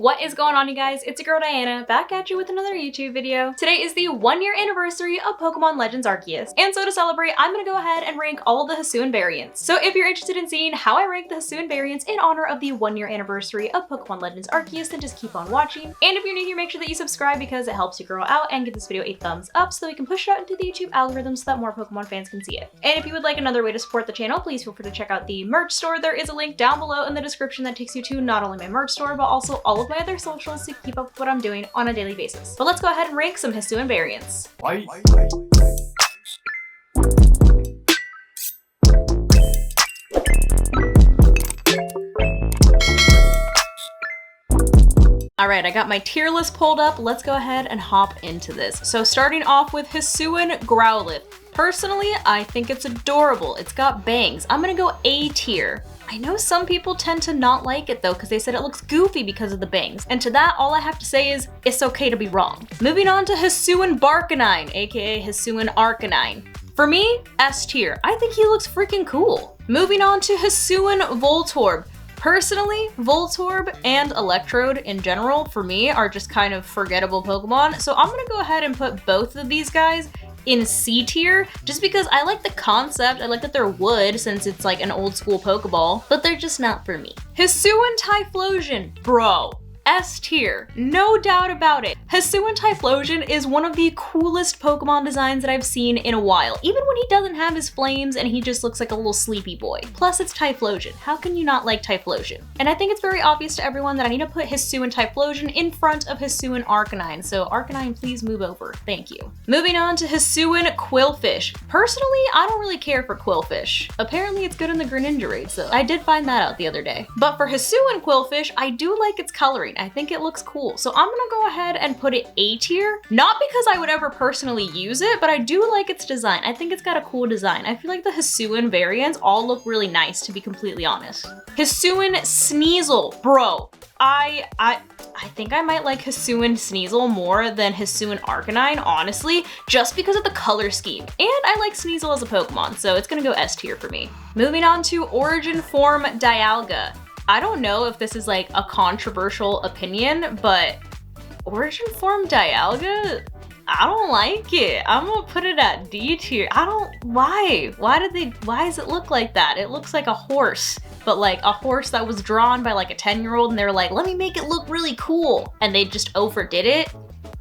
What is going on, you guys? It's your girl Diana, back at you with another YouTube video. Today is the 1-year anniversary of Pokemon Legends Arceus, and so to celebrate, I'm gonna go ahead and rank all of the Hisuian variants. So if you're interested in seeing how I rank the Hisuian variants in honor of the 1-year anniversary of Pokemon Legends Arceus, then just keep on watching. And if you're new here, make sure that you subscribe because it helps your girl out, and give this video a thumbs up so that we can push it out into the YouTube algorithm so that more Pokemon fans can see it. And if you would like another way to support the channel, please feel free to check out the merch store. There is a link down below in the description that takes you to not only my merch store, but also all of my other socials to keep up with what I'm doing on a daily basis. But let's go ahead and rank some Hisuian variants. Alright, I got my tier list pulled up. Let's go ahead and hop into this. So starting off with Hisuian Growlithe. Personally, I think it's adorable. It's got bangs. I'm gonna go A tier. I know some people tend to not like it though because they said it looks goofy because of the bangs. And to that, all I have to say is, it's okay to be wrong. Moving on to Hisuian Barkanine, aka Hisuian Arcanine. For me, S tier. I think he looks freaking cool. Moving on to Hisuian Voltorb. Personally, Voltorb and Electrode in general, for me, are just kind of forgettable Pokemon. So I'm gonna go ahead and put both of these guys in C tier, just because I like the concept. I like that they're wood since it's like an old school Pokeball, but they're just not for me. Hisuian Typhlosion, bro. S tier, no doubt about it. Hisuian Typhlosion is one of the coolest Pokemon designs that I've seen in a while, even when he doesn't have his flames and he just looks like a little sleepy boy. Plus it's Typhlosion. How can you not like Typhlosion? And I think it's very obvious to everyone that I need to put Hisuian Typhlosion in front of Hisuian Arcanine, so Arcanine, please move over. Thank you. Moving on to Hisuian Qwilfish. Personally, I don't really care for Qwilfish. Apparently it's good in the Greninja raid, so I did find that out the other day. But for Hisuian Qwilfish, I do like its coloring. I think it looks cool. So I'm gonna go ahead and put it A tier. Not because I would ever personally use it, but I do like its design. I think it's got a cool design. I feel like the Hisuian variants all look really nice, to be completely honest. Hisuian Sneasel, bro. I think I might like Hisuian Sneasel more than Hisuian Arcanine, honestly, just because of the color scheme. And I like Sneasel as a Pokemon, so it's gonna go S tier for me. Moving on to Origin Form Dialga. I don't know if this is like a controversial opinion, but Origin Form Dialga, I don't like it. I'm gonna put it at D tier. Why does it look like that? It looks like a horse, but like a horse that was drawn by like a 10-year-old and they're like, let me make it look really cool. And they just overdid it.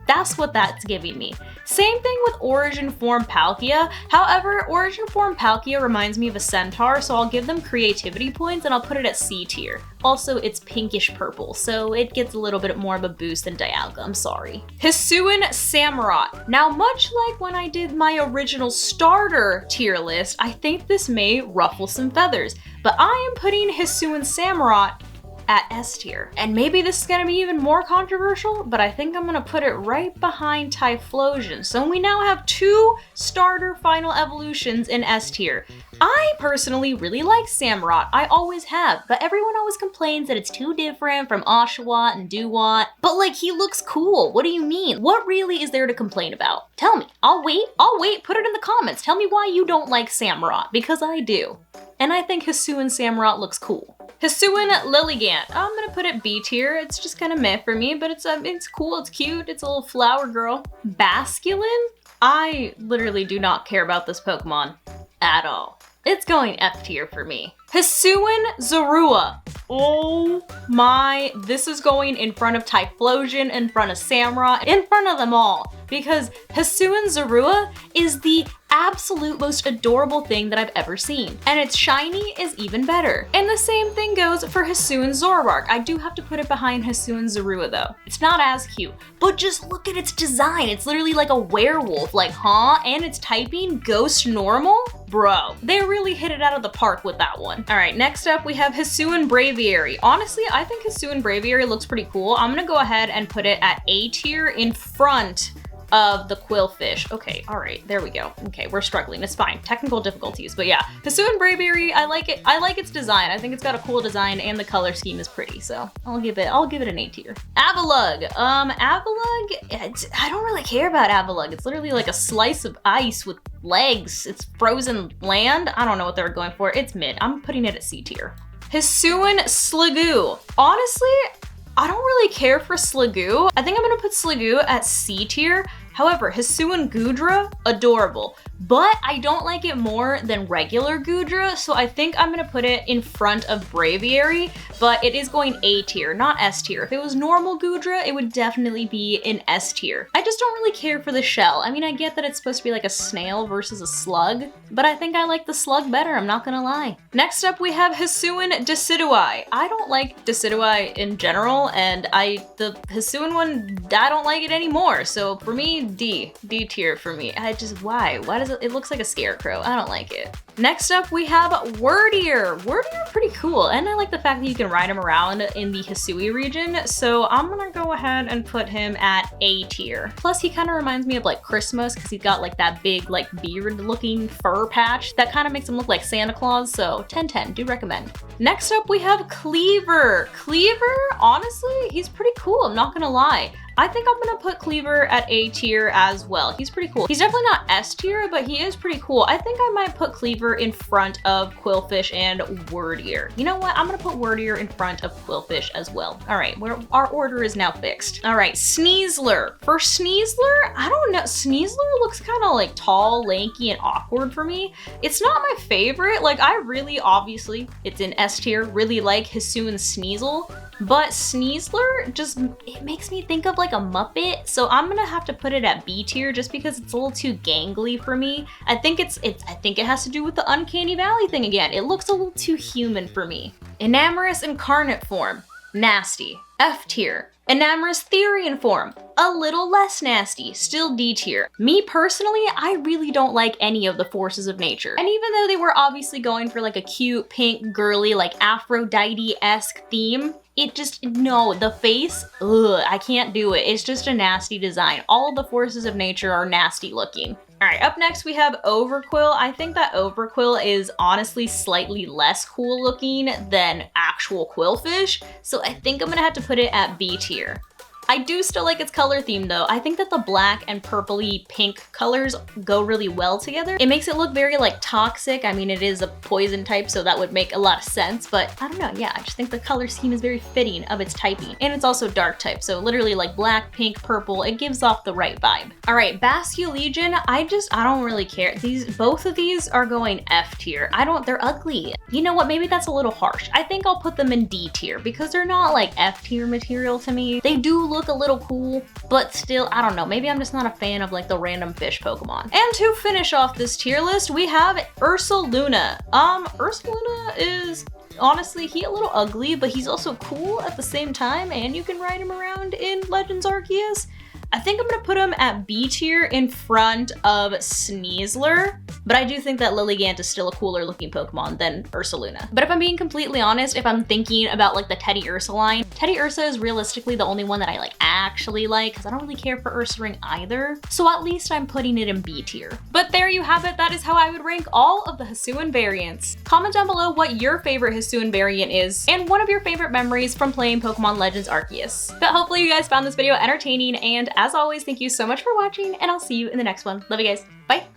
That's what that's giving me. Same thing with Origin Form Palkia. However, Origin Form Palkia reminds me of a centaur, so I'll give them creativity points and I'll put it at C tier. Also, it's pinkish purple, so it gets a little bit more of a boost than Dialga, I'm sorry. Hisuian Samurott. Now, much like when I did my original starter tier list, I think this may ruffle some feathers, but I am putting Hisuian Samurott at S tier. And maybe this is gonna be even more controversial, but I think I'm gonna put it right behind Typhlosion. So we now have 2 starter final evolutions in S tier. I personally really like Samurott, I always have, but everyone always complains that it's too different from Oshawott and Dewott. But like, he looks cool, what do you mean? What really is there to complain about? Tell me, I'll wait, put it in the comments. Tell me why you don't like Samurott, because I do. And I think Hisuian Samurott looks cool. Hisuian Lilligant. I'm gonna put it B tier. It's just kind of meh for me, but it's cool, it's cute, it's a little flower girl. Basculin? I literally do not care about this Pokemon at all. It's going F tier for me. Hisuian Zorua. Oh my, this is going in front of Typhlosion, in front of Samurott, in front of them all. Because Hisuian Zorua is the absolute most adorable thing that I've ever seen. And its shiny is even better. And the same thing goes for Hisuian Zoroark. I do have to put it behind Hisuian Zorua though. It's not as cute, but just look at its design. It's literally like a werewolf, like, huh? And its typing, ghost normal? Bro, they really hit it out of the park with that one. All right, next up we have Hisuian Braviary. Honestly, I think Hisuian Braviary looks pretty cool. I'm gonna go ahead and put it at A tier in front of the Qwilfish. Okay, all right, there we go. Okay, we're struggling, it's fine. Technical difficulties, but yeah. Hisuian Braviary, I like it. I like its design. I think it's got a cool design and the color scheme is pretty, so I'll give it an A tier. Avalugg. Avalugg, I don't really care about Avalugg. It's literally like a slice of ice with legs. It's frozen land. I don't know what they were going for. It's mid. I'm putting it at C tier. Hisuian Sliggoo. Honestly, I don't really care for Sliggoo. I think I'm gonna put Sliggoo at C tier. However, Hisuian Goodra, adorable. But I don't like it more than regular Goodra, so I think I'm gonna put it in front of Braviary, but it is going A tier, not S tier. If it was normal Goodra, it would definitely be in S tier. I just don't really care for the shell. I mean, I get that it's supposed to be like a snail versus a slug, but I think I like the slug better, I'm not gonna lie. Next up, we have Hisuian Decidueye. I don't like Decidueye in general, and the Hisuian one, I don't like it anymore, so for me, D tier for me. Why does it looks like a scarecrow. I don't like it. Next up, we have Wordier. Wordier pretty cool, and I like the fact that you can ride him around in the Hisui region, so I'm gonna go ahead and put him at A tier. Plus, he kind of reminds me of like Christmas because he's got like that big like beard looking fur patch that kind of makes him look like Santa Claus, so 10/10, do recommend. Next up, we have Cleaver. Cleaver, honestly, he's pretty cool, I'm not gonna lie. I think I'm gonna put Cleaver at A tier as well. He's pretty cool. He's definitely not S tier, but he is pretty cool. I think I might put Cleaver in front of Quillfish and Wordier. You know what? I'm gonna put Wordier in front of Quillfish as well. All right, our order is now fixed. All right, Sneasler. For Sneasler, I don't know. Sneasler looks kind of like tall, lanky, and awkward for me. It's not my favorite. Like, I really, obviously, it's in S tier, really like Hisuian Sneasel. But Sneasler it makes me think of like a Muppet, so I'm gonna have to put it at B tier just because it's a little too gangly for me. I think it has to do with the Uncanny Valley thing again. It looks a little too human for me. Enamorous Incarnate form, nasty, F tier. Enamorous Therian form, a little less nasty, still D tier. Me personally, I really don't like any of the forces of nature. And even though they were obviously going for like a cute, pink, girly, like Aphrodite-esque theme, no, the face, ugh, I can't do it. It's just a nasty design. All of the forces of nature are nasty looking. All right, up next we have Overquill. I think that Overquill is honestly slightly less cool looking than actual Quillfish, so I think I'm gonna have to put it at B tier. I do still like its color theme though. I think that the black and purpley pink colors go really well together. It makes it look very like toxic. I mean, it is a poison type, so that would make a lot of sense, but I don't know, yeah, I just think the color scheme is very fitting of its typing. And it's also dark type, so literally like black, pink, purple, it gives off the right vibe. All right, Basculegion, I don't really care. Both of these are going F tier. They're ugly. You know what, maybe that's a little harsh. I think I'll put them in D tier because they're not like F tier material to me. They do look a little cool, but still, I don't know, maybe I'm just not a fan of like the random fish Pokemon. And to finish off this tier list, we have Ursaluna. Ursaluna is honestly, he a little ugly, but he's also cool at the same time, and you can ride him around in Legends Arceus. I think I'm gonna put him at B tier in front of Sneasler, but I do think that Lilligant is still a cooler looking Pokemon than Ursaluna. But if I'm being completely honest, if I'm thinking about like the Teddy Ursa line, Teddy Ursa is realistically the only one that I like actually like, because I don't really care for Ursaring either. So at least I'm putting it in B tier. But there you have it, that is how I would rank all of the Hisuian variants. Comment down below what your favorite Hisuian variant is, and one of your favorite memories from playing Pokemon Legends Arceus. But hopefully you guys found this video entertaining, and as always, thank you so much for watching, and I'll see you in the next one. Love you guys. Bye.